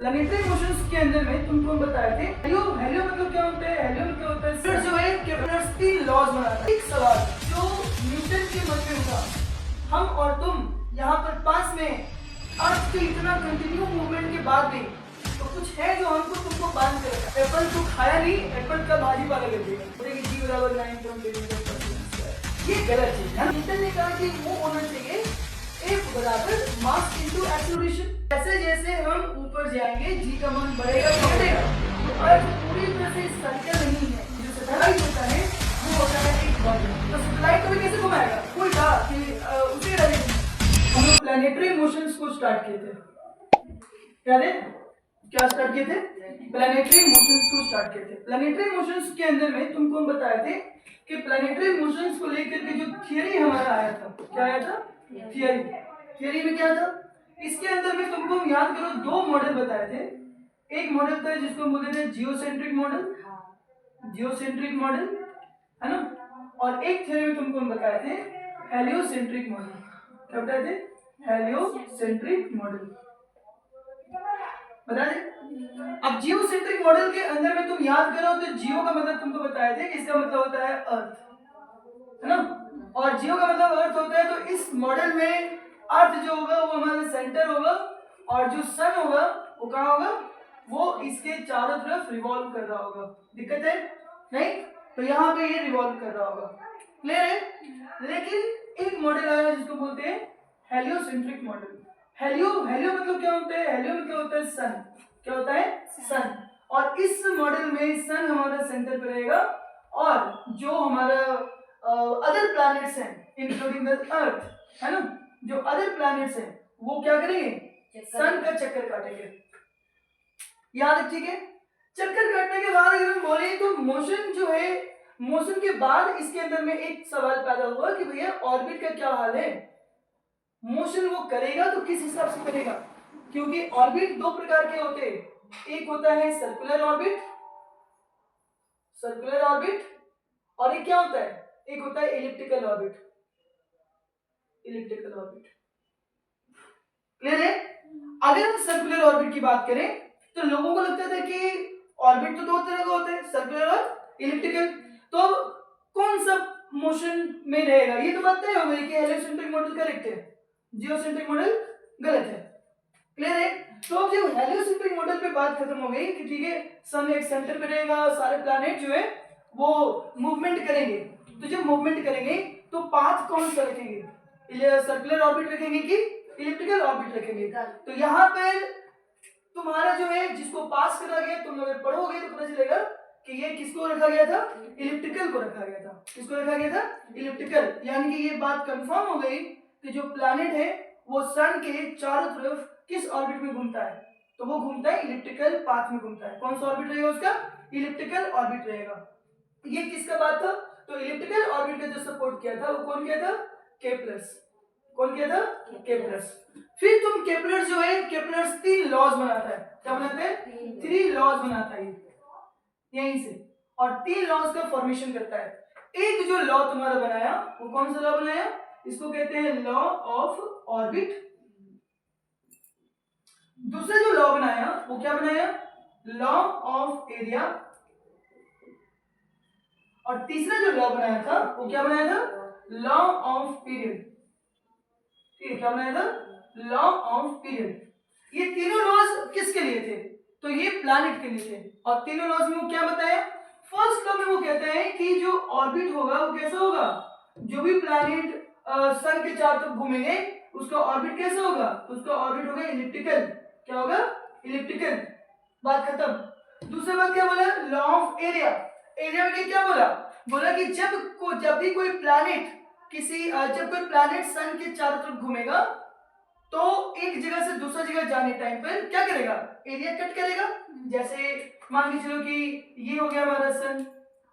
Planetary motions के अंदर में तुमको बताए थे हेलियो हेलियो मतलब क्या होता है, हेलियो मतलब होता है फिर जो है केप्लर्स 3 लॉज बनाता है। एक सवाल जो न्यूटन के मन में उठा, हम और तुम यहाँ पर पास में अर्थ के इतना कंटिन्यू मूवमेंट के बाद भी तो कुछ है जो हमको तुमको बांध के रखा। एप्पल तो खाया नहीं, एप्पल का भाजी पाला कर दिया, बोले कि g बराबर 9.25%। ये गलत चीज है। न्यूटन ने कहा कि वो होना चाहिए F बराबर मास इनटू एक्सीलरेशन। जैसे जैसे हम ऊपर जाएंगे g का मान बढ़ेगा तो घटेगा। तो अर्थ पूरी तरह से सर्कल नहीं है, जो सैटेलाइट होता है वो होता है एक बॉडी। तो सैटेलाइट को भी कैसे घुमाएगा, कोई कहा कि उसे डायरेक्शन। हम लोग प्लैनेटरी मोशंस को स्टार्ट किए थे, क्या स्टार्ट किए थे? प्लैनेटरी मोशंस को स्टार्ट किए थे। प्लैनेटरी मोशंस के अंदर में तुमको हम बताए थे कि प्लैनेटरी मोशंस को लेकर के जो थियरी हमारा आया था, क्या आया था? थियरी में क्या था? इसके अंदर में तुमको हम याद करो दो मॉडल बताए थे। एक मॉडल था जिसको हम बोलते थे जियोसेंट्रिक मॉडल, जियोसेंट्रिक मॉडल है ना, और एक थियरी में तुमको हम बताए थे हेलियोसेंट्रिक मॉडल। क्या बताए थे? हेलियोसेंट्रिक मॉडल बता दे। अब जियोसेंट्रिक मॉडल के अंदर में तुम याद करो तो जियो का मतलब तुमको बताए थे, इसका मतलब होता है अर्थ, है ना, और जियो का मतलब अर्थ होता है। तो इस मॉडल में अर्थ जो होगा वो हमारा सेंटर होगा और जो सन होगा वो कहाँ होगा? वो इसके चारों तरफ रिवॉल्व कर रहा होगा। दिक्कत है नहीं? तो यहाँ पे ये रिवॉल्व कर रहा होगा, क्लियर है? लेकिन एक मॉडल आया जिसको बोलते हैं हेलियोसेंट्रिक मॉडल। हेलियो हेलियो मतलब क्या होता है? हेलियो मतलब होता है सन। क्या होता है? सन। और इस मॉडल में सन हमारा सेंटर पे रहेगा और जो हमारा अदर प्लैनेट्स हैं इंक्लूडिंग द अर्थ, है ना, जो अदर प्लैनेट्स हैं वो क्या करेंगे? सन का चक्कर काटेंगे। याद ठीक है? चक्कर काटने के बाद अगर हम बोले तो मोशन जो है, मोशन के बाद इसके अंदर में एक सवाल पैदा हुआ कि भैया ऑर्बिट का क्या हाल है? मोशन वो करेगा तो किस हिसाब से करेगा? क्योंकि ऑर्बिट दो प्रकार के होते हैं, एक होता है सर्कुलर ऑर्बिट, सर्कुलर ऑर्बिट, और एक क्या होता है? एक होता है elliptical orbit, elliptical orbit. Clear है? अगर हम सर्कुलर ऑर्बिट की बात करें तो लोगों को लगता था कि ऑर्बिट तो दो तरह का होते हैं, सर्कुलर और एलिप्टिकल। तो कौन सा मोशन में रहेगा? ये तो बात तय हो गई कि हेलियोसेंट्रिक मॉडल करेक्ट है, जियोसेंट्रिक मॉडल गलत है। क्लियर है? तो अब जब हेलियोसेंट्रिक मॉडल पे बात खत्म हो गई कि ठीक है सन एक सेंटर पे रहेगा, सारे प्लैनेट जो है वो मूवमेंट करेंगे, तो जब मूवमेंट करेंगे तो पाथ कौन सा रखेंगे? सर्कुलर ऑर्बिट रखेंगे कि इलिप्टिकल ऑर्बिट रखेंगे? तो यहाँ पर तुम्हारा जो है जिसको पास करा गया, तुम अगर पढ़ोगे तो पता चलेगा कि ये किसको रखा गया था? इलिप्टिकल को रखा गया था। किसको रखा गया था? इलिप्टिकल। यानी कि ये बात कंफर्म हो गई कि जो प्लैनेट है वो सन के चारों तरफ किस ऑर्बिट में घूमता है? तो वो घूमता है इलिप्टिकल पाथ में घूमता है। कौन सा ऑर्बिट रहेगा उसका? इलिप्टिकल ऑर्बिट रहेगा। ये किसका बात था? तो इलिप्टिकल ऑर्बिट का जो सपोर्ट किया था वो कौन किया था? केप्लर्स। कौन किया था? केप्लर्स। फिर तुम केप्लर जो है, केप्लर्स 3 लॉज बनाता है। क्या बनाते हैं? 3 लॉज बनाता है यहीं से, और 3 लॉज का फॉर्मेशन करता है। एक जो लॉ तुम्हारा बनाया वो कौन सा लॉ बनाया? इसको कहते हैं लॉ ऑफ ऑर्बिट। दूसरा जो लॉ बनाया वो क्या बनाया? Law of area. और तीसरा जो लॉ बनाया था वो क्या बनाया था? Law of period. क्या बनाया था? Law of period. ये तीनों लॉज किसके लिए थे? तो ये प्लैनेट के लिए थे। और तीनों लॉज में वो क्या बताया? फर्स्ट लॉ में वो कहता है कि जो ऑर्बिट होगा वो कैसा होगा? जो भी प्लैनेट सन के चारों तरफ घूमेंगे उसका ऑर्बिट कैसा होगा? उसका ऑर्बिट होगा इलिप्टिकल। क्या होगा? इलिप्टिकल। बात खत्म। दूसरी बात क्या बोला? Law of area. एरिया में क्या बोला? बोला कि जब भी कोई प्लैनेट जब कोई प्लैनेट सन के चारों तरफ घूमेगा तो एक जगह से दूसरा जगह जाने टाइम पर क्या करेगा? एरिया कट करेगा। जैसे मान के चलो कि ये हो गया हमारा सन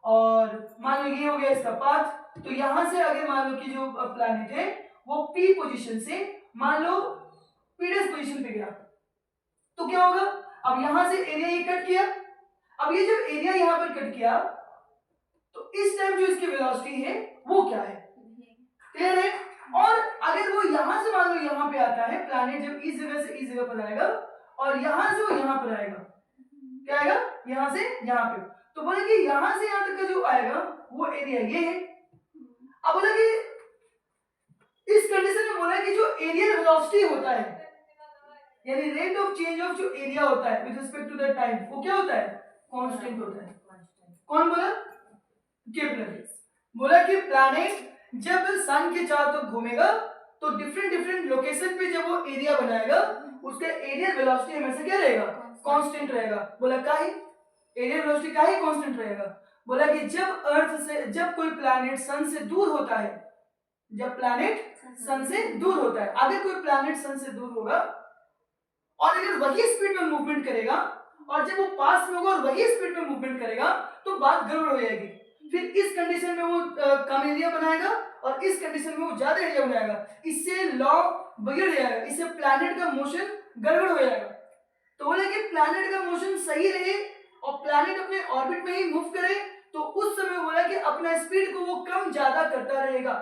और मान लो ये हो गया इसका पाथ। तो यहां से अगर मान लो कि जो प्लैनेट है वो पी पोजीशन से मान लो पीडीएस पोजीशन पे गया तो क्या होगा? अब यहां से एरिया ये कट किया। अब ये जब एरिया यहां पर कट किया तो इस टाइम जो इसकी वेलोसिटी है वो क्या है? क्लियर है? और अगर वो यहां से मान लो यहां पे आता है, प्लैनेट जब इस जगह से इस जगह पर आएगा और यहां से वो यहां पर आएगा। क्या आएगा? यहां से यहां पे। तो बोले कि यहां से यहां तक का जो आएगा वो एरिया ये है। अब बोला कि इस कंडीशन में बोला कि जो एरियल वेलोसिटी होता है, यानी रेट ऑफ चेंज ऑफ जो एरिया होता है with respect to the time, वो क्या होता है? कांस्टेंट होता है। कौन बोला? केपलर। बोला कि प्लैनेट जब सन के चारों तरफ घूमेगा तो डिफरेंट डिफरेंट लोकेशन पे जब वो एरिया बनाएगा उसका एरियल वेलोसिटी हमेशा क्या रहेगा? कांस्टेंट रहेगा। बोला काहे? एरियल वेलोसिटी काहे कांस्टेंट रहेगा? बोला कि जब अर्थ से, जब कोई प्लैनेट सन से दूर होता है, जब प्लैनेट सन से दूर होता है, अगर कोई प्लैनेट सन से दूर होगा और अगर वही स्पीड में मूवमेंट करेगा और जब वो पास में होगा और वही स्पीड में मूवमेंट करेगा तो बात गड़बड़ हो जाएगी। फिर इस कंडीशन में वो कम एरिया बनाएगा और इस कंडीशन में वो ज्यादा एरिया बनाएगा। इससे लॉ बिगड़ जाएगा, इससे प्लैनेट का मोशन गड़बड़ हो जाएगा। तो बोले कि प्लैनेट का मोशन सही रहे और प्लैनेट अपने ऑर्बिट में ही मूव करे तो उस समय बोला कि अपना स्पीड को वो कम ज्यादा करता रहेगा।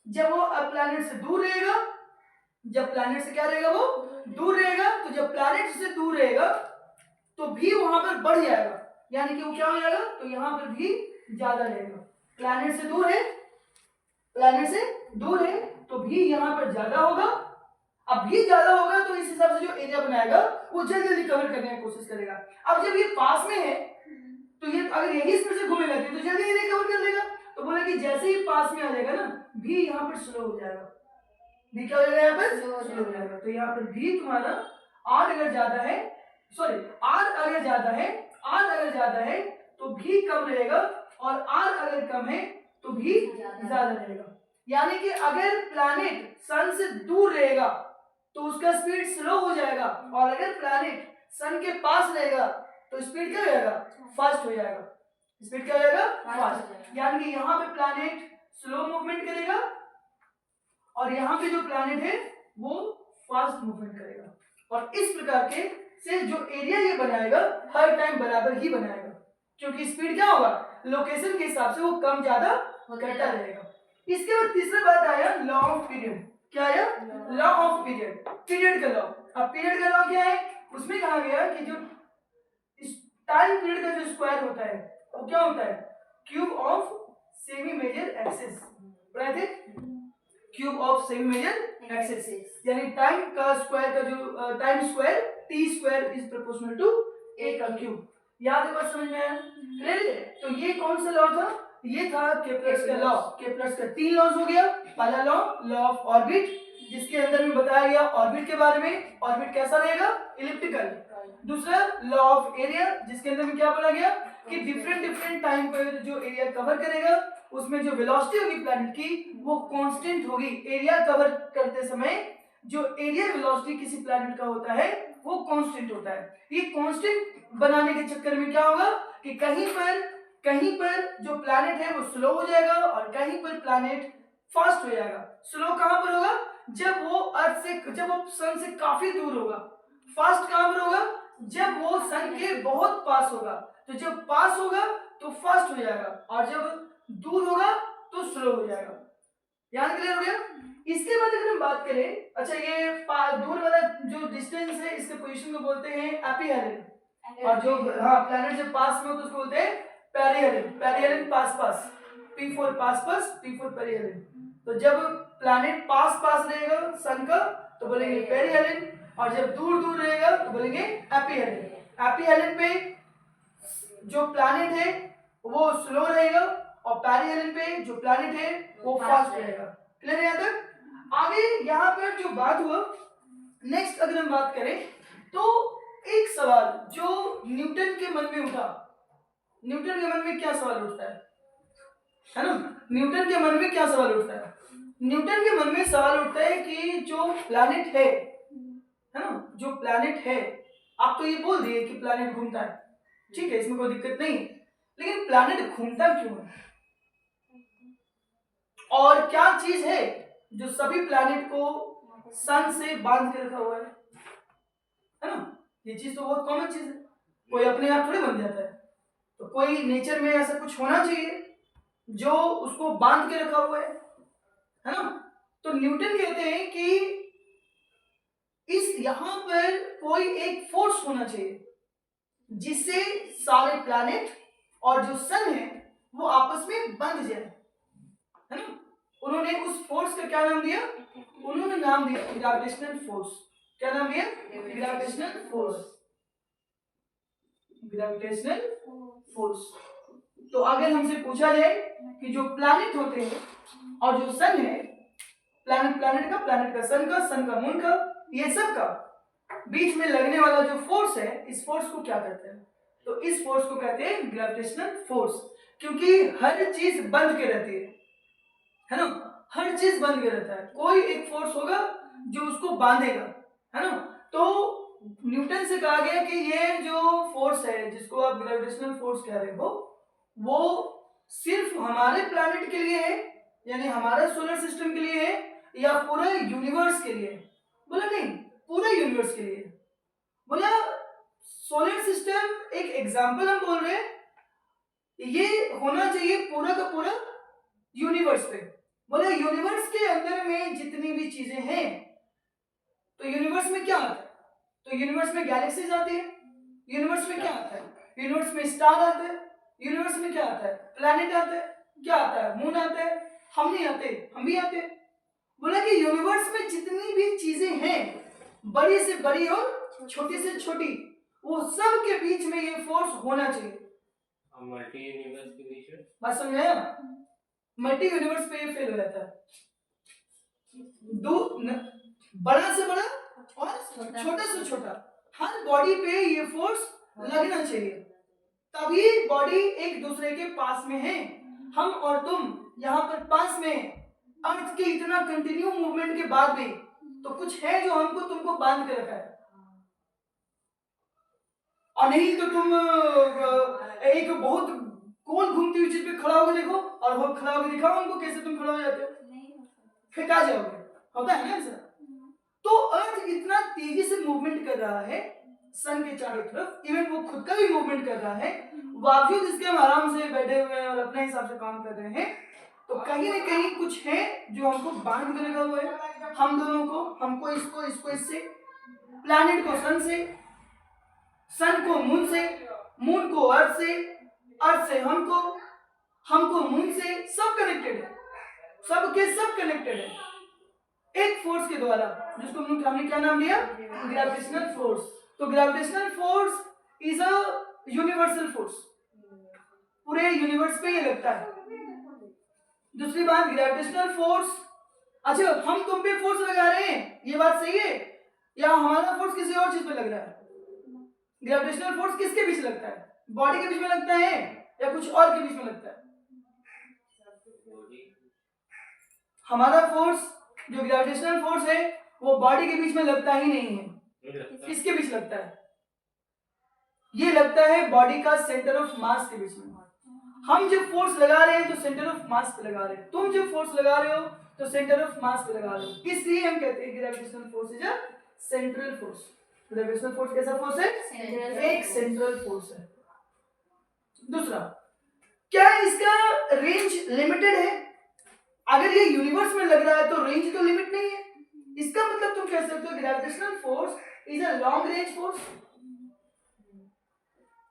जब वो प्लैनेट से दूर रहेगा, जब प्लैनेट से क्या रहेगा? वो दूर रहेगा। तो जब प्लैनेट से दूर रहेगा तो भी वहां पर बढ़ जाएगा, यानी कि वो क्या हो जाएगा? तो यहां पर भी ज्यादा रहेगा। प्लैनेट से दूर है, प्लैनेट से दूर है तो भी यहां पर ज्यादा होगा। अब भी ज्यादा होगा तो इस हिसाब से जो एरिया बनाएगा वो जल्दी जल्दी कवर करने की कोशिश करेगा। अब जब ये पास में है तो ये अगर यही स्पीड से घूमेगा तो जल्दी एरिया कवर कर लेगा। तो बोला कि जैसे ही पास में आ जाएगा ना, भी यहाँ पर स्लो हो जाएगा। भी क्या हो जाएगा? यहाँ पर स्लो हो जाएगा। तो यहाँ पर भी तुम्हारा आर अगर ज्यादा है, सॉरी आर अगर ज्यादा है, आर अगर ज्यादा है तो भी कम रहेगा और आर अगर कम है तो भी ज्यादा रहेगा। यानी कि अगर प्लैनेट सन से दूर रहेगा तो उसका स्पीड स्लो हो जाएगा और अगर प्लैनेट सन के पास रहेगा तो स्पीड क्या हो जाएगा? फास्ट हो जाएगा। स्पीड क्या हो जाएगा? फास्ट। यानी कि यहाँ पे प्लैनेट स्लो मूवमेंट करेगा और यहाँ पे जो प्लैनेट है वो फास्ट मूवमेंट करेगा। और इस प्रकार के से जो एरिया ये बनाएगा हर टाइम बराबर ही बनाएगा, क्योंकि स्पीड क्या होगा? लोकेशन के हिसाब से वो कम ज्यादा करता रहेगा। इसके बाद तीसरा बात आया लॉ ऑफ पीरियड। क्या आया? लॉ ऑफ पीरियड, पीरियड का लॉ। अब पीरियड का लॉ क्या है? उसमें कहा गया कि जो टाइम पीरियड का जो स्क्वायर होता है वो क्या होता है? Cube of semi major axis. पढ़े थे? Cube of semi major axis, यानी टाइम का स्क्वायर का जो time square T square is proportional to A का क्यूब। याद है? बात समझ में आया? क्लियर? तो ये कौन सा लॉ था? ये था केपलर्स का लॉ। केपलर्स का 3 लॉज हो गया। पहला लॉ, लॉ ऑफ ऑर्बिट, जिसके अंदर में बताया गया ऑर्बिट के बारे में, ऑर्बिट कैसा रहेगा? इलिप्टिकल। दूसरा लॉ ऑफ एरिया, जिसके अंदर में क्या बोला गया कि डिफरेंट डिफरेंट टाइम पर जो एरिया कवर करेगा उसमें जो वेलोसिटी होगी प्लैनेट की वो कांस्टेंट होगी। एरिया कवर करते समय जो एरिया वेलोसिटी किसी प्लैनेट का होता है वो कांस्टेंट होता है। ये कांस्टेंट बनाने के चक्कर में क्या होगा कि कहीं पर जो प्लैनेट है वो स्लो हो जाएगा और कहीं पर प्लैनेट फास्ट हो जाएगा। स्लो कहां पर होगा? जब वो अर्थ से, जब वो सन से काफी दूर होगा। फास्ट कहां पर होगा? जब वो सन के बहुत पास होगा। तो जब पास होगा तो फास्ट हो जाएगा और जब दूर होगा तो स्लो हो जाएगा। याद क्लियर हो गया? इसके बाद अगर हम बात करें, अच्छा ये दूर वाला जो डिस्टेंस है इसके पोजीशन को बोलते हैं एपीहेलिन, और जो प्लैनेट जब पास में हो तो उसको बोलते हैं पेरिहेलिन। पेरिहेलिन पास पास, पी फॉर पास पास, पी फॉर पेरिहेलिन। तो जब प्लैनेट पास पास रहेगा सन का तो बोलेंगे पेरिहेलिन और जब दूर दूर रहेगा तो बोलेंगे एपीहेलिन। एपीहेलिन पे जो प्लैनेट है वो स्लो रहेगा और पेरिहेलिन पे जो प्लैनेट है वो फास्ट रहेगा। क्लियर है? यहाँ तक? आगे यहाँ पर जो बात हुआ, नेक्स्ट अगर हम बात करें तो एक सवाल जो न्यूटन के मन में उठा, न्यूटन के मन में क्या सवाल उठता है ना? न्यूटन के मन में क्या सवाल उठता है? न्यूटन के मन में सवाल उठता है कि जो प्लैनेट है ना, जो प्लैनेट है, आप तो ये बोल दिए कि प्लैनेट घूमता है, ठीक है, इसमें कोई दिक्कत नहीं, लेकिन प्लैनेट घूमता क्यों है? और क्या चीज है जो सभी प्लैनेट को सन से बांध के रखा हुआ है ना? ये चीज तो बहुत कॉमन चीज है, कोई अपने आप थोड़ी बन जाता है। तो कोई नेचर में ऐसा कुछ होना चाहिए जो उसको बांध के रखा हुआ है ना? तो न्यूटन कहते हैं कि इस यहाँ पर कोई एक फोर्स होना चाहिए जिससे सारे प्लैनेट और जो सन है वो आपस में बंध जाए, है ना। उन्होंने उस फोर्स का क्या नाम दिया? उन्होंने नाम दिया ग्रेविटेशनल फोर्स। क्या नाम दिया? Gravitational force. Gravitational force. तो अगर हमसे पूछा जाए कि जो प्लैनेट होते हैं और जो सन है, प्लैनेट का, सन का, मून का, ये सब का बीच में लगने वाला जो फोर्स है, इस फोर्स को क्या कहते हैं? तो इस फोर्स को कहते हैं ग्रेविटेशनल फोर्स, क्योंकि हर चीज बंध के रहती है ना। हर चीज बंध के रहता है, कोई एक फोर्स होगा जो उसको बांधेगा, है ना। तो न्यूटन से कहा गया कि ये जो फोर्स है जिसको आप ग्रेविटेशनल फोर्स कह रहे हो, वो सिर्फ हमारे प्लैनेट के लिए है, यानी हमारे सोलर सिस्टम के लिए है, या पूरे यूनिवर्स के लिए? बोला नहीं, पूरे यूनिवर्स के लिए। बोला सोलर सिस्टम एक एग्जांपल हम बोल रहे हैं, ये होना चाहिए पूरा का पूरा यूनिवर्स पे। बोला यूनिवर्स के अंदर में जितनी भी चीजें हैं, तो यूनिवर्स में क्या आता है? तो यूनिवर्स में गैलेक्सीज आती है। यूनिवर्स में क्या आता है? यूनिवर्स में स्टार आते हैं। यूनिवर्स में क्या आता है? प्लैनेट आते हैं। क्या आता है? मून आता है। हम नहीं आते, हम भी आते हैं। बोला कि यूनिवर्स में जितनी भी चीजें हैं, बड़ी से बड़ी और छोटी से छोटी, वो सब के बीच में ये फोर्स होना चाहिए। मल्टी यूनिवर्स के बीच में बात समझ आया? मल्टी यूनिवर्स पे ये फेल हो जाता है। बड़ा से बड़ा और छोटा से छोटा, हर बॉडी पे ये फोर्स लगना चाहिए, तभी बॉडी एक दूसरे के पास में है। हम और तुम यहाँ पर पास में, अर्थ के इतना कंटिन्यू मूवमेंट के बाद भी तो कुछ है जो हमको तुमको बांध के रखा है। और नहीं तो तुम एक बहुत गोल घूमती हुई चीज पे खड़ा होकर देखो, और वो खड़ा होकर दिखाओ हमको कैसे तुम खड़ा हो जाते हो, फेंका जाओगे। होता है ना ऐसा? तो अर्थ इतना तेजी से मूवमेंट कर रहा है सन के चारों तरफ, इवन वो खुद का भी मूवमेंट कर रहा है, बावजूद इसके हम आराम से बैठे हुए हैं और अपने हिसाब से काम कर रहे हैं। तो कहीं ना कहीं कुछ है जो हमको बांध कर रखा हुआ है, हम दोनों को, हमको इसको इससे, प्लैनेट को सन से, सन को मून से, मून को अर्थ से, अर्थ से हमको मून से, सब कनेक्टेड है, सब के सब कनेक्टेड है एक फोर्स के द्वारा, जिसको हमने क्या नाम दिया? Gravitational force. तो gravitational force is a universal force, पूरे यूनिवर्स पे ये लगता है। दूसरी बात, ग्रेविटेशनल फोर्स, अच्छा हम तुम पे फोर्स लगा रहे हैं, ये बात सही है, या हमारा फोर्स किसी और चीज पे लग रहा है? ग्रेविटेशनल फोर्स किसके बीच लगता है? बॉडी के बीच में लगता है या कुछ और के बीच में लगता है? हमारा फोर्स जो ग्रेविटेशनल फोर्स है वो बॉडी के बीच में लगता ही नहीं है, किसके बीच लगता है? ये लगता है बॉडी का सेंटर ऑफ मास के बीच में। हम जब फोर्स लगा रहे हैं तो सेंटर ऑफ मास पे लगा रहे हैं, तुम जब फोर्स लगा रहे हो तो सेंटर ऑफ मास पे लगा रहे हो, इसलिए हम कहते हैं gravitational force is a central force. Gravitational force कैसा फोर्स है? एक सेंट्रल फोर्स है। दूसरा, क्या इसका रेंज लिमिटेड है? अगर ये यूनिवर्स में लग रहा है तो रेंज तो लिमिट नहीं है, इसका मतलब तुम कह सकते हो gravitational force is a long range force.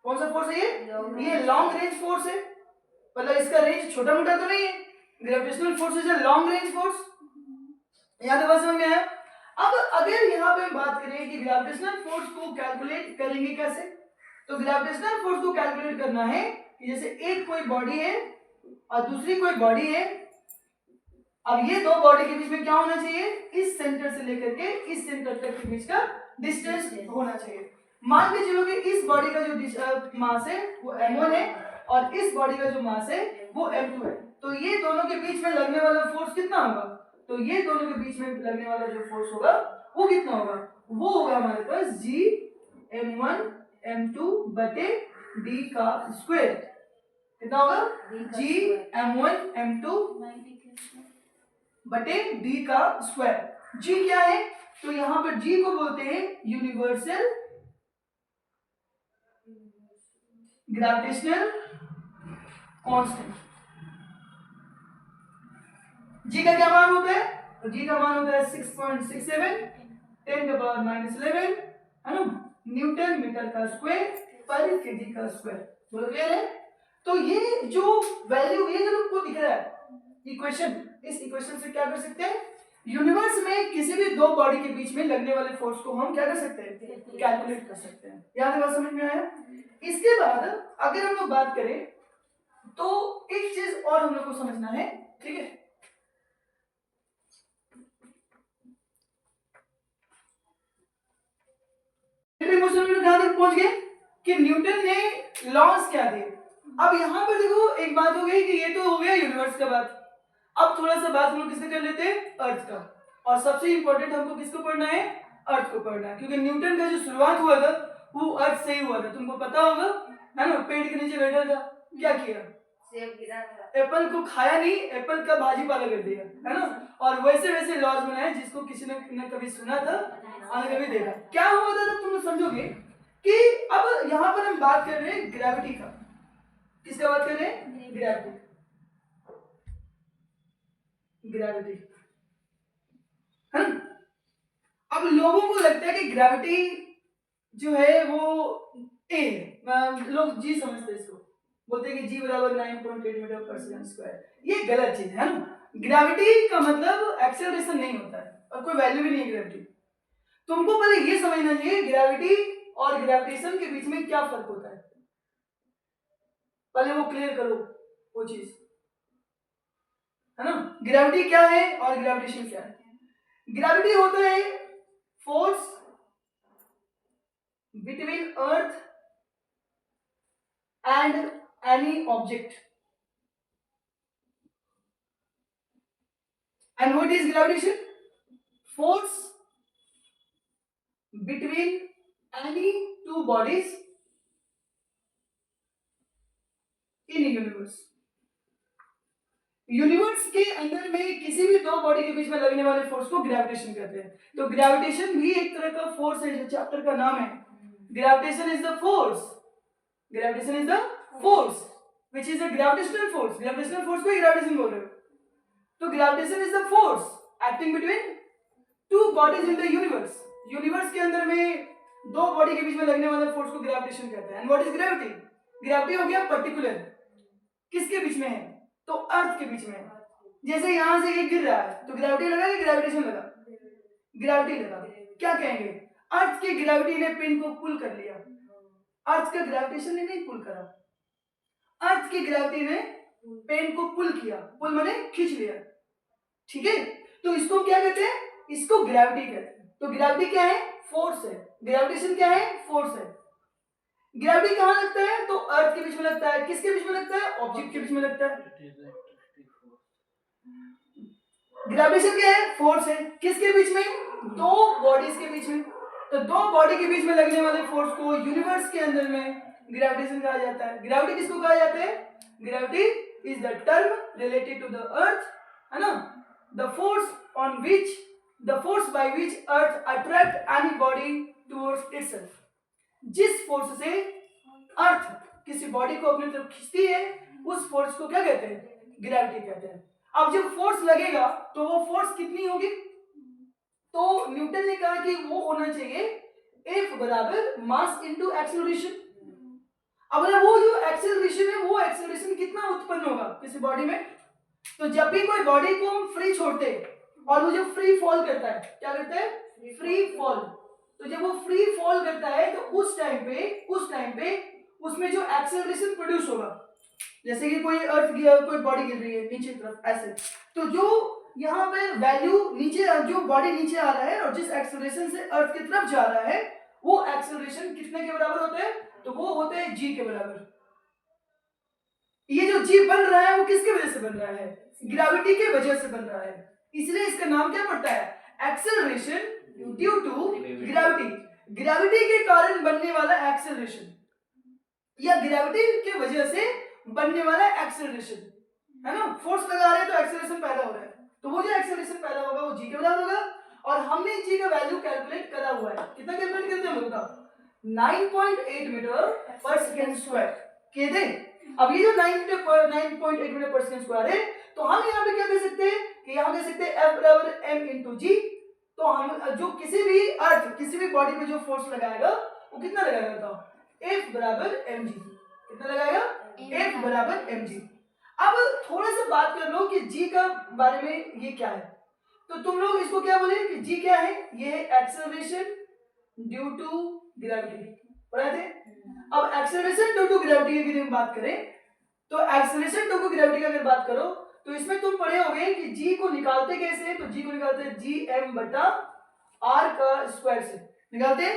कौन सा फोर्स है ये लॉन्ग रेंज फोर्स है, मतलब इसका रेंज छोटा मोटा तो नहीं है। Gravitational force is a long range force. याद है बात समझ में आया? अब अगर यहाँ पे बात करें कि ग्रेविटेशनल फोर्स को कैलकुलेट करेंगे कैसे, तो ग्रेविटेशनल फोर्स को कैलकुलेट करना है कि जैसे एक कोई बॉडी है और दूसरी कोई बॉडी है, अब ये दो बॉडी के बीच में क्या होना चाहिए? इस सेंटर से लेकर के इस सेंटर तक के बीच का डिस्टेंस होना चाहिए। मान के चलो कि इस बॉडी का जो मास है वो m1 है और इस बॉडी का जो मास है वो m2 है, तो ये दोनों के बीच में लगने वाला फोर्स कितना होगा? तो ये दोनों के बीच में लगने वाला जो फोर्स होगा वो कितना होगा? वो होगा हमारे पास g m1 m2 बटे d का स्क्वायर। कितना होगा? g m1 m2 बटे d का स्क्वायर। g क्या है? तो यहां पर g को बोलते हैं यूनिवर्सल ग्रेविटेशनल कांस्टेंट। g का क्या मान होता है? तो g का मान होता है 6.67 10⁻11 है ना न्यूटन मीटर का स्क्वायर पर केजी का स्क्वायर। बोलो क्लियर है? तो ये जो वैल्यू ये जो आपको दिख रहा है इक्वेशन, इस इक्वेशन से क्या कर सकते हैं, यूनिवर्स में किसी भी दो बॉडी के बीच में लगने वाले फोर्स को हम क्या कर सकते हैं, कैलकुलेट कर सकते हैं। याद है, बात समझ में आया? इसके बाद अगर हम लोग बात करें तो एक चीज और हम लोग को समझना है, ठीक है? ध्यान तक पहुंच गए कि न्यूटन ने लॉज क्या दिए। अब यहां पर देखो एक बात हो गई कि ये तो हो गया यूनिवर्स का बात। अब थोड़ा सा बात हम लोग किससे कर लेते हैं, अर्थ का। और सबसे इंपॉर्टेंट हमको किसको पढ़ना है, अर्थ को पढ़ना है, क्योंकि न्यूटन का जो शुरुआत हुआ था वो अर्थ से ही हुआ था। तुमको पता होगा है ना, पेड़ के नीचे बैठा था, क्या किया, सेब गिरा था, एप्पल को खाया नहीं, एप्पल का भाजी पाला कर दिया, है ना। और वैसे वैसे लॉज बनाए जिसको किसी ने कभी सुना था और कभी देखा। क्या हुआ था तुम समझोगे कि अब यहाँ पर हम बात कर रहे हैं ग्रेविटी का। किसका बात कर रहे हैं, ग्रेविटी। ग्रेविटी है ना। अब लोगों को लगता है कि ग्रेविटी जो है वो ए है, लोग जी समझते हैं इसको, बोलते हैं कि जी बराबर 9.8 मीटर पर सेकंड स्क्वायर। ये गलत चीज है ना। ग्रेविटी का मतलब एक्सेलरेशन नहीं होता है और कोई वैल्यू भी नहीं है ग्रेविटी। तुमको पहले ये समझना चाहिए ग्रेविटी और ग्रेविटेशन के बीच में क्या फर्क होता है, पहले वो क्लियर करो वो चीज, है ना। ग्रेविटी क्या है और ग्रेविटेशन क्या है। ग्रेविटी होता है force between earth and any object. And what is gravitation, force between any two bodies in universe. Universe के अंदर में किसी भी दो बॉडी के बीच में लगने वाले फोर्स को ग्रेविटेशन कहते हैं। तो ग्रेविटेशन भी एक तरह का फोर्स है, जो चैप्टर का नाम है। Gravitation is the force, gravitation is the force which is a gravitational force. Gravitational force को ही ग्रेविटेशन बोल रहे हो। तो gravitation is the force acting between two bodies in the universe. Universe के अंदर में दो बॉडी के बीच में लगने वाले फोर्स को ग्रेविटेशन कहते हैं। And what is gravity, gravity हो गया पर्टिकुलर, किसके बीच में है, तो अर्थ के बीच में है। जैसे यहां से ये गिर रहा है तो ग्रेविटी लगा कि ग्रेविटेशन लगा, ग्रेविटी लगा। क्या कहेंगे, अर्थ की ग्रेविटी ने पिन को पुल कर लिया, अर्थ का ग्रेविटेशन ने नहीं पुल करा, अर्थ की ग्रेविटी ने पेन को पुल किया, पुल माने खींच लिया, ठीक है। तो इसको क्या कहते हैं, इसको ग्रेविटी कहते हैं। तो ग्रेविटी क्या है, फोर्स है। ग्रेविटेशन क्या है, फोर्स है। ग्रेविटी कहां लगता है, तो अर्थ के बीच में लगता है। किसके बीच में लगता है, ऑब्जेक्ट के बीच में लगता है। ग्रेविटेशन क्या है, फोर्स है। किसके बीच में, दो बॉडीज के बीच में। तो दो बॉडी के बीच में लगने वाले फोर्स को यूनिवर्स के अंदर में ग्रेविटेशन कहा जाता है। ग्रेविटी किसको कहा जाता है, gravity is the term related to the earth, है ना, the force on which, the force by which earth attract any body towards itself. जिस फोर्स से अर्थ किसी बॉडी को अपनी तरफ खींचती है उस फोर्स को क्या कहते हैं, ग्रेविटी कहते हैं। अब जब फोर्स लगेगा तो वो फोर्स कितनी होगी, तो न्यूटन ने कहा कि वो होना चाहिए F बराबर मास इनटू एक्सेलरेशन। अब वो जो एक्सेलरेशन है वो एक्सेलरेशन कितना उत्पन्न होगा किसी बॉडी में, तो जब भी कोई बॉडी को हम फ्री छोड़ते हैं और वो जब फ्री फॉल करता है, क्या करता है, फ्री फॉल, तो जब वो फ्री फॉल करता है तो उस टाइम पे उसमें जो एक्सेलरेशन प्रोड्यूस होगा, जैसे कि कोई अर्थ गिर, कोई बॉडी गिर रही है नीचे तरफ ऐसे, तो जो यहाँ पे वैल्यू नीचे, जो बॉडी नीचे आ रहा है और जिस एक्सेलरेशन से अर्थ की तरफ जा रहा है वो एक्सेलरेशन कितने के बराबर होता है, तो वो होता है g के बराबर। ये जो g बन रहा है वो किसके वजह से बन रहा है, ग्रेविटी के वजह से बन रहा है। इसलिए इसका नाम क्या पड़ता है, acceleration due to gravity. Gravity के कारण बनने वाला एक्सेलरेशन या ग्रेविटी के वजह से बनने वाला एक्सेलरेशन, है ना। फोर्स लगा रहे हैं तो एक्सेलरेशन पैदा हो रहा है, तो वो जो एक्सेलरेशन पैदा होगा वो g के बराबर होगा। और हमने g का वैल्यू कैलकुलेट करा हुआ है, कितना कैलकुलेट करते हैं हम लोग, 9.8 मीटर पर सेकंड स्क्वायर के दे। अब ये जो 9.8 मीटर पर सेकंड स्क्वायर है, तो हम यहाँ पे क्या कह सकते हैं कि यहाँ कह सकते हैं F बराबर m इंटू जी। तो हम जो किसी भी बॉडी पे जो फोर्स लगाएगा वो कितना लगाएगा बताओ, F बराबर mg। कितना लगाएगा, F बराबर mg। अब थोड़ा सा बात कर लो कि g का बारे में ये क्या है, तो तुम लोग इसको क्या बोले कि g क्या है, ये है एक्सेलरेशन ड्यू टू ग्रेविटी, पढ़े थे। अब एक्सेलरेशन ड्यू टू ग्रेविटी की बात करें तो एक्सेलरेशन ड्यू टू ग्रेविटी की अगर बात करो तो इसमें तुम पढ़े होगे कि g को निकालते कैसे हैं, तो g को निकालते हैं gm बटा r का स्क्वायर से निकालते हैं।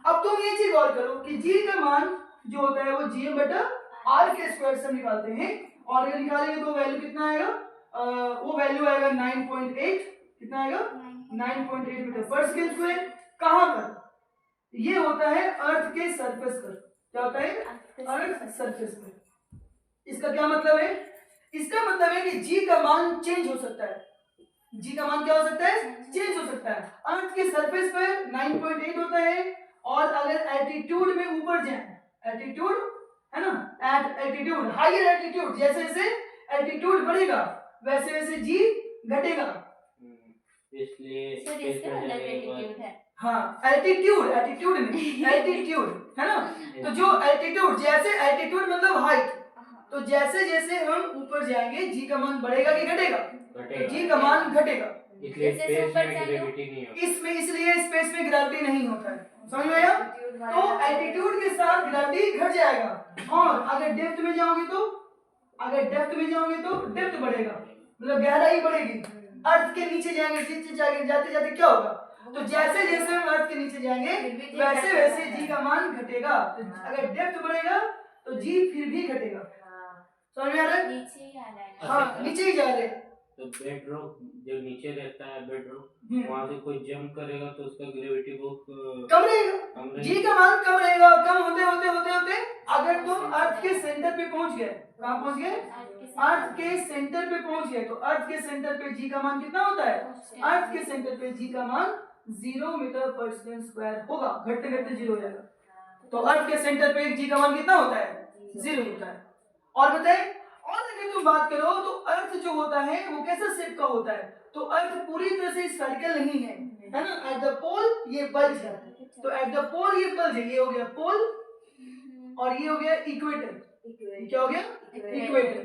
अब तुम ये चीज गौर करो कि g का मान जो होता है वो gm बटा r के स्क्वायर से निकालते हैं, और ये निकालेंगे तो वैल्यू कितना आएगा, वो वैल्यू आएगा 9.8। कितना आएगा, 9.8 मीटर पर सेकंड स्क्वायर। कहां पर, ये होता है अर्थ के सरफेस पर। क्या होता है, अर्थ सरफेस पर। इसका क्या मतलब है, इसका मतलब है कि g का मान चेंज हो सकता है। g का मान क्या हो सकता है, चेंज हो सकता है। अर्थ के सरफेस पर 9.8 होता है, और अगर एल्टीट्यूड में ऊपर जाए, एल्टीट्यूड है ना, एट एल्टीट्यूड हायर एल्टीट्यूड, जैसे जैसे एल्टीट्यूड बढ़ेगा वैसे वैसे g घटेगा। इसलिए सर इसका अलग एटीट्यूड है। हाँ एल्टीट्यूड, एल्टीट्यूड नहीं एल्टीट्यूड है ना, तो जो एल्टीट्यूड, जैसे एल्टीट्यूड मतलब हाइट, तो जैसे जैसे हम ऊपर जाएंगे g का मान बढ़ेगा कि घटेगा, तो g का मान घटेगा। इसलिए जैसे स्पेस ऊपर में जाएंगे, ग्रेविटी नहीं होती। इसमें इसलिए स्पेस में ग्रेविटी नहीं होता है, समझ में आया। तो एल्टीट्यूड के साथ ग्रेविटी घट जाएगा, और अगर डेप्थ में जाओगे तो, अगर डेप्थ में जाओगे तो डेप्थ बढ़ेगा, मतलब गहराई बढ़ेगी। अर्थ के नीचे जाएंगे, नीचे जाएंगे, जाते जाते क्या होगा, तो जैसे जैसे हम अर्थ के नीचे जाएंगे वैसे वैसे जी का मान घटेगा। तो अगर डेप्थ बढ़ेगा तो जी फिर भी घटेगा, समझ में आ रहा है। नीचे ही आ रहा है। हाँ नीचे ही जा रहे हैं। तो बेड रॉक जो नीचे रहता है, बेड रॉक वहाँ से कोई जंप करेगा तो उसका ग्रेविटी बहुत कम रहेगा, जी का मान कम रहेगा। कम होते होते होते होते अगर तुम अर्थ के सेंटर पे पहुंच गए, कहाँ पहुंच गए, अर्थ के सेंटर पे पहुंच गए, तो अर्थ के सेंटर पे जी का मान कितना होता है, अर्थ के सेंटर पे जी का मान 0 मीटर पर सेकंड स्क्वायर होगा, घटते घटते 0 हो जाएगा। तो अर्थ के सेंटर पे जी का मान कितना होता है, 0 होता है। और बताए, और अगर तुम बात करो तो अर्थ जो होता है वो कैसा शेप का होता है, तो अर्थ पूरी तरह से स्फेरिकल नहीं है, है ना। एट द पोल ये बल्ज है, तो एट द पोल ये बल्ज है, ये हो गया पोल, और ये हो गया इक्वेटर। क्या हो गया, इक्वेटर।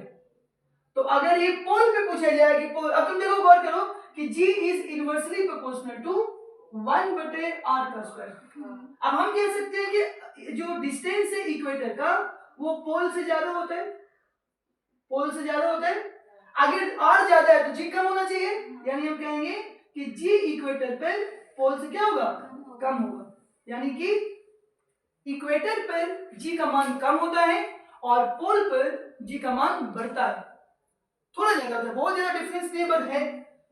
तो अगर ये पोल पे पूछा जाए कि पोल, अब तुम देखो गौर करो कि G is inversely proportional to 1/r का स्क्वायर। अब हम कह सकते हैं कि जो डिस्टेंस है इक्वेटर का वो पोल से ज्यादा होता है, पोल से ज्यादा होता है। अगर r ज्यादा है तो g कम होना चाहिए, यानी हम कहेंगे कि g इक्वेटर पर पोल से क्या होगा, कम होगा। यानी कि इक्वेटर पर g का मान कम होता है और पोल पर g का मान बढ़ता है। थोड़ा ज्यादा होता है, बहुत ज्यादा डिफरेंस नहीं पर है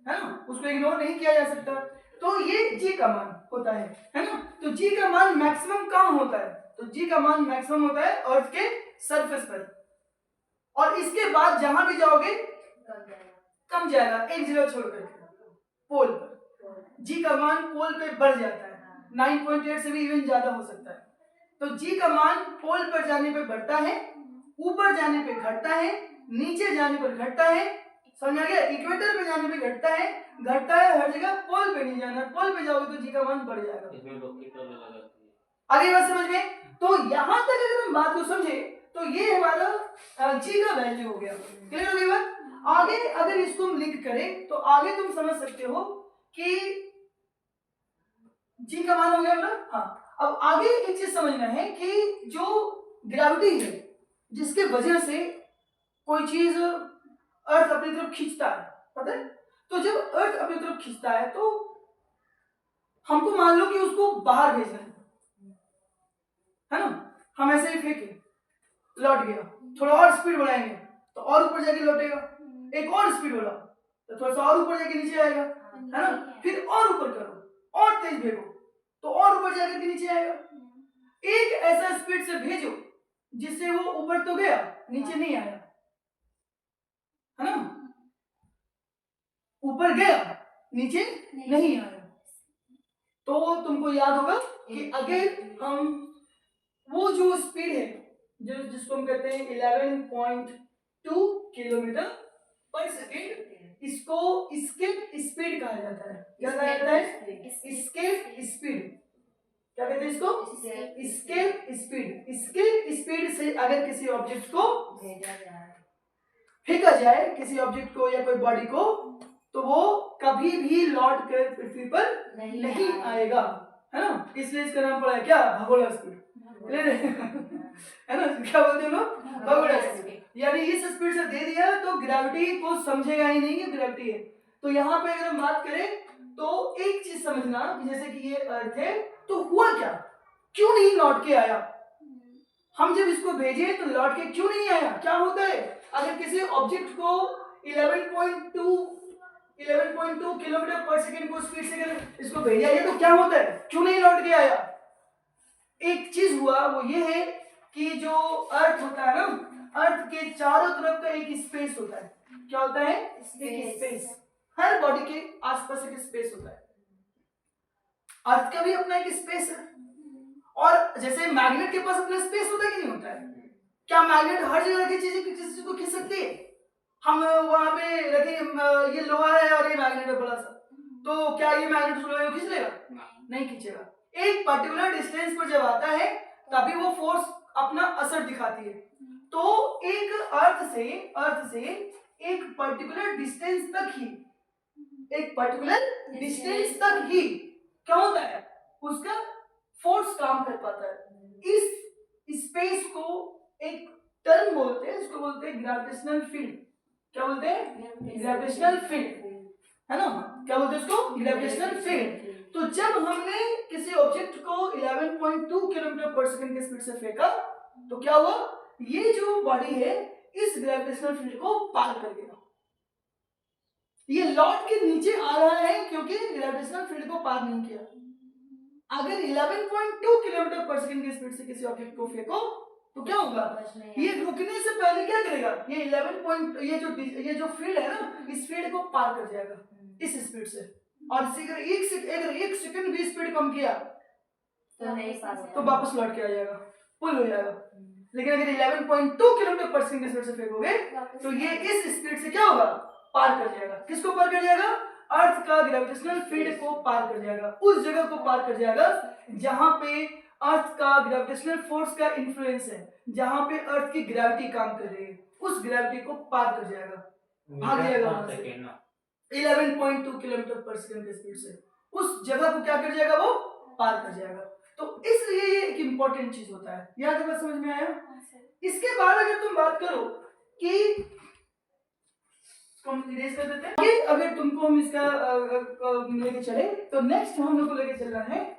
ना, उसको इग्नोर नहीं किया जा सकता। तो ये g का मान होता है ना। तो g का मान मैक्सिमम कम होता है, तो g का मान मैक्सिमम होता है अर्थ के सरफेस पर, और इसके बाद जहां भी जाओगे कम जाएगा, एक जगह छोड़कर पोल पर जी का मान पोल पे बढ़ जाता है, 9.8 से भी इवन ज्यादा हो सकता है। तो जी का मान पोल पर जाने पे बढ़ता है, ऊपर जाने पे घटता है, नीचे जाने पर घटता है, समझ आ गया। इक्वेटर पे जाने पे घटता है हर जगह, पोल पे नहीं जाना, पोल पे जाओगे तो जी का मान बढ़ जाएगा। इसमें लॉकेट अलग अलग है। आगे बात समझ में। तो यहां तक अगर हम बात को समझे तो ये हमारा जी का वैल्यू हो गया, क्लियर हो गई बात। आगे अगर इसको हम लिंक करें तो आगे तुम समझ सकते हो कि जी का मान हो गया ना। हाँ, अब आगे एक चीज समझना है कि जो ग्रेविटी है जिसके वजह से कोई चीज अर्थ अपनी तरफ खींचता है, पता है। तो जब अर्थ अपनी तरफ खींचता है तो हमको मान लो कि उसको बाहर भेजना है ना, हम ऐसे ही फेंके, लौट गया, थोड़ा और स्पीड बढ़ाएंगे तो और ऊपर जाके लौटेगा, एक और स्पीड बढ़ा तो थोड़ा सा और ऊपर जाके नीचे आएगा, है ना। फिर और ऊपर करो और तेज भेजो तो और ऊपर जाकर के नीचे आएगा। एक ऐसा स्पीड से भेजो जिससे वो ऊपर तो गया, नीचे नहीं आया, है ना, ऊपर गया नीचे नहीं आया। तो तुमको याद होगा कि अगर हम वो जो स्पीड है जिसको हम कहते हैं 11.2 किलोमीटर पर सेकेंड, इसको एस्केप स्पीड कहा जाता है। क्या कहा जाता है? Escape speed. क्या कहते हैं इसको? Escape speed. एस्केप स्पीड से अगर किसी ऑब्जेक्ट को फेंका जाए, किसी ऑब्जेक्ट को या कोई बॉडी को, तो वो कभी भी लौट कर पृथ्वी पर नहीं आएगा, है ना। इसलिए इसका नाम पड़ा है क्या? भगोड़ा स्पीड, है ना। क्या बोलते हैं लोग? भगोड़ा स्पीड। यानी इस स्पीड से दे दिया तो ग्रेविटी को समझेगा ही नहीं कि ग्रेविटी है। तो यहाँ पे अगर हम बात करें तो एक चीज समझना, जैसे कि ये अर्थ है, तो हुआ क्या, क्यों नहीं लौट के आया? हम जब इसको भेजे तो लौट के क्यों नहीं आया? क्या होता है अगर किसी ऑब्जेक्ट को 11.2 किलोमीटर पर सेकेंड को स्पीड से अगर इसको भेजा जाए तो क्या होता है? क्यों नहीं लौट के आया? एक चीज हुआ, वो ये है कि जो अर्थ होता है ना, अर्थ के चारों तरफ का एक स्पेस होता है। क्या होता है? एक स्पेस। हर बॉडी के आसपास एक स्पेस होता है। अर्थ का भी अपना एक स्पेस है। और जैसे मैग्नेट के पास अपना स्पेस होता है कि नहीं होता है? क्या मैग्नेट हर जगह रखी चीज को खींच सकती है? हम वहां पे रखे ये लोहा है और ये मैग्नेट है बड़ा सा, तो क्या ये मैग्नेट उस लोहे को खींच लेगा? नहीं खींचेगा। एक पर्टिकुलर डिस्टेंस पर जब आता है तभी वो फोर्स अपना असर दिखाती है। तो एक अर्थ से एक पर्टिकुलर डिस्टेंस तक ही क्या होता है? उसका फोर्स काम कर पाता है। इस स्पेस को एक टर्म बोलते हैं, इसको बोलते हैं ग्रेविटेशनल फील्ड। क्या बोलते हैं? ग्रेविटेशनल फील्ड, है ना। क्या बोलते हैं इसको? Gravitational field. तो जब हमने किसी ऑब्जेक्ट को 11.2 किलोमीटर पर सेकंड की स्पीड से फेंका तो क्या हुआ? ये जो बॉडी है इस ग्रेविटेशनल फील्ड को पार कर गया। ये लौट के नीचे आ रहा है क्योंकि ग्रेविटेशनल फील्ड को पार नहीं किया। अगर 11.2 किलोमीटर पर सेकंड की स्पीड से किसी ऑब्जेक्ट को फेंको तो क्या होगा? ये रुकने से पहले क्या करेगा? ये 11 ये जो फील्ड है ना, इस फील्ड को पार कर जाएगा इस स्पीड से। और अगर एक सेकंड भी स्पीड कम किया तो वापस लौट के आ जाएगा, पुल हो जाएगा। लेकिन अगर 11.2 किलोमीटर पर सेकंड की स्पीड से फेंकोगे तो ये इस स्पीड से क्या होगा? पार कर जाएगा। किसको पार कर जाएगा? अर्थ का ग्रेविटेशनल फील्ड को पार कर जाएगा। उस जगह को पार कर जाएगा जहां पे अर्थ का ग्रेविटेशनल फोर्स का इन्फ्लुएंस है, जहां पे अर्थ की ग्रेविटी काम कर रही है, उस ग्रेविटी को पार कर जाएगा, भाग जाएगा वहां से 11.2 किलोमीटर पर सेकंड की स्पीड से। उस जगह को क्या कर जाएगा? वो पार कर जाएगा। तो इसलिए ये एक इंपॉर्टेंट चीज होता है। यहाँ तक समझ में आया? इसके बाद अगर तुम बात करो कि हम इरेज कर देते हैं, अगर तुमको हम इसका लेके चले तो नेक्स्ट हम लोग को लेके चलना है,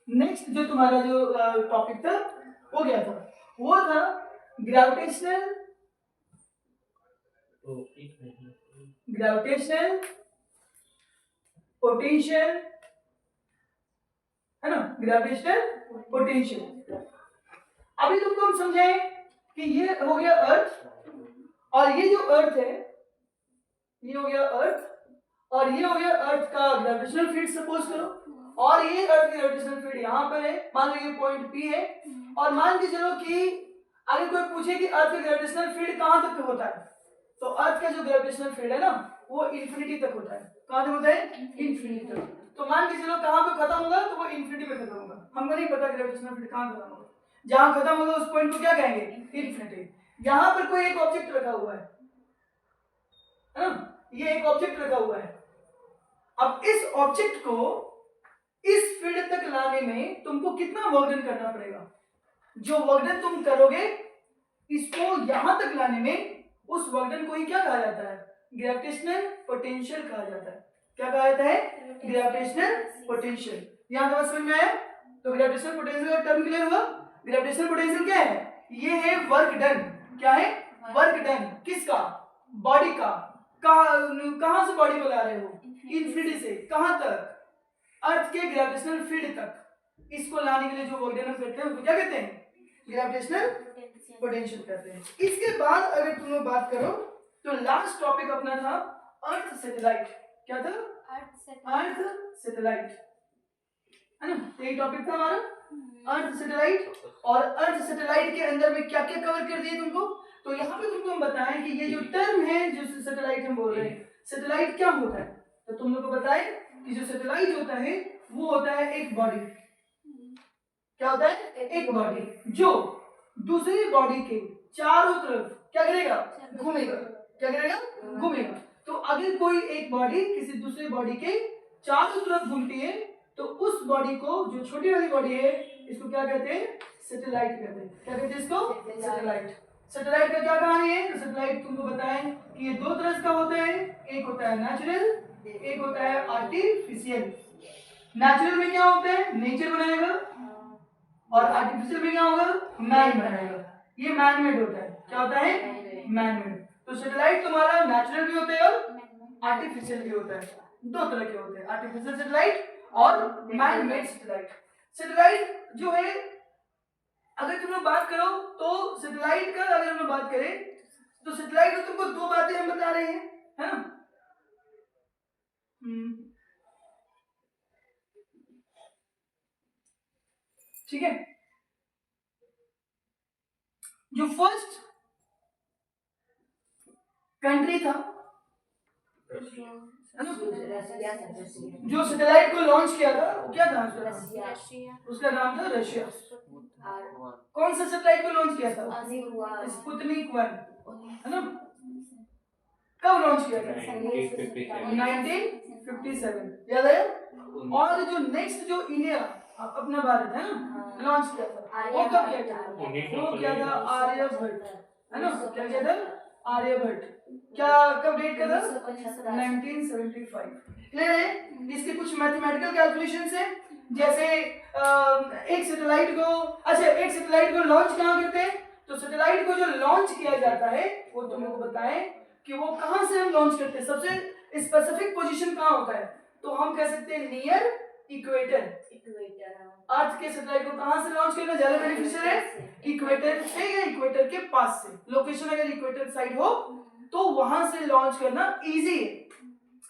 नेक्स्ट जो तुम्हारा जो टॉपिक था वो क्या था? वो था ग्रेविटेशनल पोटेंशियल, है ना। Gravitational potential. अभी तुमको हम समझाएं कि ये हो गया अर्थ, और ये जो अर्थ है ये हो गया अर्थ, और ये हो गया अर्थ का ग्रेविटेशनल फील्ड सपोज करो, और ये अर्थ की ग्रेविटेशनल फील्ड यहाँ पर है, मान लो ये पॉइंट P है। और मान के चलो कि अगर कोई पूछे कि अर्थ का ग्रेविटेशनल फील्ड कहाँ तक होता है, तो अर्थ का जो ग्रेविटेशनल फील्ड है ना वो इंफिनिटी तक होता है। कहाँ तक होता है? इंफिनिटी तक। तो मान के चलो कहाँ पे खत्म होगा? तो वो इंफिनिटी में खत्म होगा। हमको नहीं पता ग्रेविटेशनल फील्ड कहाँ खत्म होगा, जहां खत्म होगा उस पॉइंट को क्या कहेंगे? इंफिनिटी। यहां पर कोई एक ऑब्जेक्ट रखा हुआ है ना, ये एक ऑब्जेक्ट रखा हुआ है। अब इस ऑब्जेक्ट को इस फील्ड तक लाने में तुमको कितना वर्कडन करना पड़ेगा? जो वर्कडन तुम करोगे इसको यहां तक लाने में, उस वर्कडन को ही क्या कहा जाता है? ग्रेविटेशनल पोटेंशियल कहा जाता है। क्या कहा जाता है? Gravitational potential. यहां तक समझ में आया? तो ग्रेविटेशनल पोटेंशियल का टर्म क्लियर हुआ। ग्रेविटेशनल पोटेंशियल क्या है? ये है वर्क डन। क्या है? Work done. किसका? बॉडी का। कहां से बॉडी को ला रहे हो? इंफिनिटी से। कहां तक? अर्थ के ग्रेविटेशनल फील्ड तक। इसको लाने के लिए जो वर्क डन हम करते हैं उसको क्या कहते हैं? ग्रेविटेशनल पोटेंशियल कहते हैं। इसके बाद अगर तुम लोग बात करो तो लास्ट टॉपिक अपना था अर्थ सैटेलाइट। क्या था? अर्थ सैटेलाइट, है ना। यही टॉपिक था हमारा अर्थ सैटेलाइट। और अर्थ सैटेलाइट के अंदर में क्या क्या कवर कर दिए तुमको? तो यहाँ पे तुमको हम बताएं कि ये जो टर्म है जो सैटेलाइट हम बोल रहे हैं, सैटेलाइट क्या होता है? तो तुम लोग को बताएं कि जो सैटेलाइट होता है वो होता है एक बॉडी। क्या होता है? एक बॉडी जो दूसरी बॉडी के चारों तरफ क्या करेगा? घूमेगा। क्या करेगा? घूमेगा। तो अगर कोई एक बॉडी किसी दूसरे बॉडी के चारों तरफ घूमती है तो उस बॉडी को, जो छोटी वाली बॉडी है, इसको क्या कहते हैं? सैटेलाइट कहते हैं। क्या कहते हैं इसको? सैटेलाइट। सैटेलाइट का क्या कहानी है? तो सैटेलाइट तुमको बताएं कि ये दो तरह का होता है, एक होता है नेचुरल, एक होता है आर्टिफिशियल। नेचुरल में क्या होता है? नेचर बनाएगा, और आर्टिफिशियल में क्या होगा? मैन बनाएगा। ये मैन मेड होता है। क्या होता है? Man made. तो सैटेलाइट तुम्हारा नेचुरल भी होता है और आर्टिफिशियल भी होता है। दो तरह के होते हैं, आर्टिफिशियल सैटेलाइट और मैन मेड सैटेलाइट। सैटेलाइट जो है, अगर तुम लोग बात करो तो सैटेलाइट का अगर हम लोग बात करें तो सैटेलाइट में तुमको दो बातें हम बता रहे हैं, है ना? ठीक है। जो फर्स्ट कंट्री था जो सैटेलाइट को लॉन्च किया था, वो क्या था? उसका नाम था रशिया। कौन सा सैटेलाइट को लॉन्च किया था? स्पुतनिक 1, है ना? कब लॉन्च किया था? 1957। याद है? और जो नेक्स्ट जो इंडिया अपना भारत है ना लॉन्च किया था, वो कब किया था? वो किया था आर्यभट्ट, है ना? क्या किया था? आर्यभट्ट। क्या कब डेट का था? 1975। क्लियर है? इसके कुछ मैथमेटिकल कैलकुलेशंस हैं, जैसे एक सैटेलाइट को लॉन्च कहाँ करते हैं? तो सैटेलाइट को जो लॉन्च किया जाता है वो तुम लोग को बताएं कि वो कहाँ से हम लॉन्च करते हैं, सबसे स्पेसिफिक पोजीशन कहाँ होता है? तो हम कह सकते हैं नियर इक्वेटर। अर्थ के सैटेलाइट को कहाँ से लॉन्च करना ज्यादा बेनिफिशियल है? इक्वेटर से या इक्वेटर के पास से। लोकेशन अगर इक्वेटर साइड हो तो वहां से लॉन्च करना इजी है।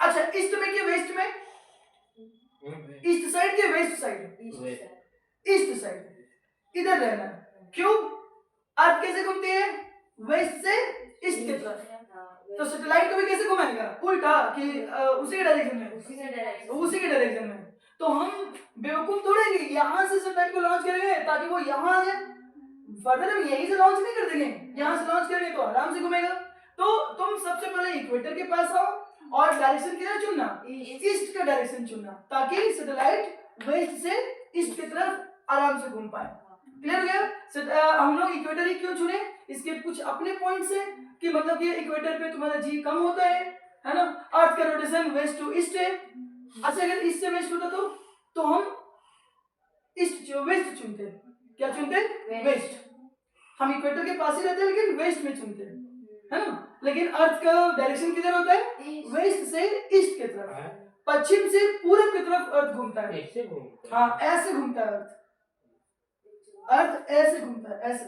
अच्छा, ईस्ट में के वेस्ट में? ईस्ट साइड के वेस्ट साइड? East side. इधर रहना। क्यों? अर्थ कैसे घूमती है? वेस्ट से ईस्ट की तरफ। तो सैटेलाइट को भी कैसे घुमाएगा? उल्टा, कि उसी के डायरेक्शन में। उसी के डायरेक्शन में। तो हम बेवकूफ थोड़े हैं कि यहाँ से सैटेलाइट को लॉन्च करेंगे ताकि वो यहाँ आ जाए। फर्दर हम यहीं से लॉन्च नहीं कर देंगे, यहाँ से लॉन्च करेंगे तो आराम से घूमेगा। तो तुम सबसे पहले इक्वेटर के पास आओ और डायरेक्शन किधर चुनना? ईस्ट का डायरेक्शन चुनना, ताकि सैटेलाइट वेस्ट से ईस्ट की तरफ आराम से घूम पाए। क्लियर हो गया? हम लोग इक्वेटर ही क्यों चुने? इसके कुछ अपने पॉइंट्स हैं कि मतलब कि इक्वेटर पे तुम्हारा जी कम होता है ना? अर्थ का रोटेशन वेस्ट टू ईस्ट है। अच्छा, अगर ईस्ट से वेस्ट होता तो हम वेस्ट चुनते। क्या चुनते? वेस्ट। हम इक्वेटर के पास ही रहते हैं लेकिन वेस्ट में चुनते हैं, है ना? लेकिन अर्थ का डायरेक्शन किधर होता है? वेस्ट से ईस्ट की तरफ। पश्चिम से पूरब की तरफ अर्थ घूमता है। हाँ, ऐसे घूमता है अर्थ ऐसे घूमता है, ऐसे।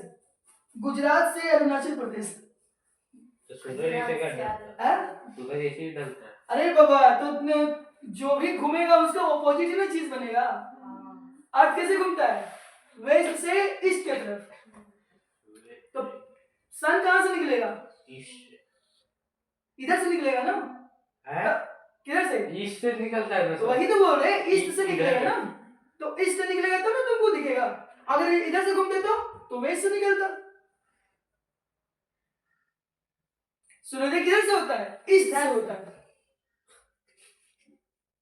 गुजरात से अरुणाचल प्रदेश। तो सूरज ऐसे करता है? सूरज ऐसे ही ढलता है। अरे बाबा, तो जो भी घूमेगा उसका ऑपोजिट ही ना चीज बनेगा। अर्थ कैसे घूमता है? वेस्ट से ईस्ट की तरफ। तो सन कहाँ से निकलेगा? इधर से निकलेगा ना? किधर से? ईस्ट से निकलता है। तो वही तो बोल रहे हैं, ईस्ट से निकलेगा ना? तो ईस्ट से निकलेगा तब ना तुमको दिखेगा। अगर इधर से घूमते तो वेस्ट से निकलता। सूर्योदय किधर से होता है? ईस्ट से होता है।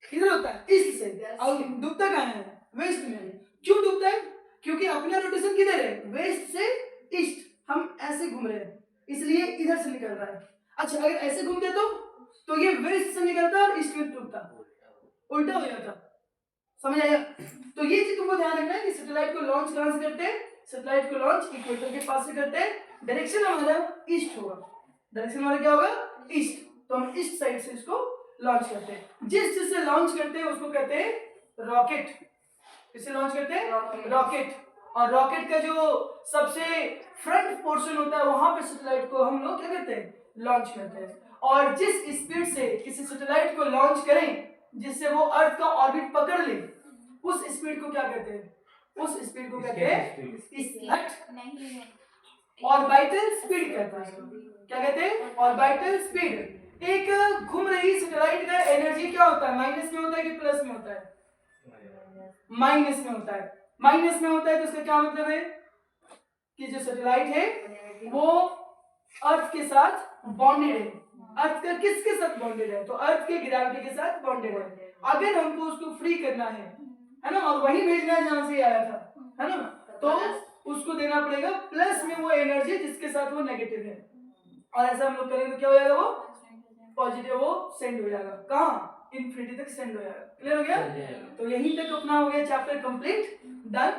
किधर होता है? ईस्ट से। और डूबता कहाँ है? वेस्ट में। क्यों डूबता है? क्योंकि अपना रोटेशन किधर है? वेस्ट से ईस्ट। हम ऐसे घूम रहे हैं इसलिए इधर से निकल रहा है। अच्छा, अगर ऐसे घूमते तो ये वेस्ट से निकलता और ईस्ट में डूबता, उल्टा हो जाता। समझ आया? तो ये चीज तुमको ध्यान रखना है कि सैटेलाइट को लॉन्च कहां से करते हैं? सैटेलाइट को लॉन्च इक्वेटर के पास से करते हैं। डायरेक्शन हमारा ईस्ट होगा। डायरेक्शन हमारा क्या होगा? ईस्ट। तो हम ईस्ट साइड से इसको लॉन्च करते हैं। जिस चीज से लॉन्च करते हैं उसको कहते हैं रॉकेट। किससे लॉन्च करते हैं? रॉकेट। और रॉकेट का जो सबसे फ्रंट पोर्शन होता है वहां पे सैटेलाइट को हम लोग क्या करते हैं? लॉन्च करते हैं। और जिस स्पीड से किसी सैटेलाइट को लॉन्च करें जिससे वो अर्थ का ऑर्बिट पकड़ ले, उस स्पीड को क्या कहते हैं? उस स्पीड को कहते हैं स्लैट। ऑर्बिटल स्पीड कहते हैं इसको। क्या कहते हैं? Orbital speed. एक घूम रही सैटेलाइट का एनर्जी क्या होता है? माइनस में होता है कि प्लस में होता है? माइनस में होता है। माइनस में होता है तो इसका क्या मतलब है कि जो सैटेलाइट है वो अर्थ के साथ बॉन्डेड है। अर्थ का किसके साथ बॉन्डेड है? तो अर्थ के ग्रेविटी के साथ बॉन्डेड है। अगर हमको उसको फ्री करना है ना, और वही भेजना है जहां से आया था, है ना, तो उसको देना पड़ेगा प्लस में वो एनर्जी जिसके साथ वो नेगेटिव है। और ऐसा हम लोग करेंगे तो क्या हो जाएगा? वो पॉजिटिव वो सेंड हो जाएगा। कहाँ? इन्फिनिटी तक सेंड हो जाएगा। क्लियर हो गया? तो यहीं तक अपना हो गया चैप्टर कंप्लीट, डन।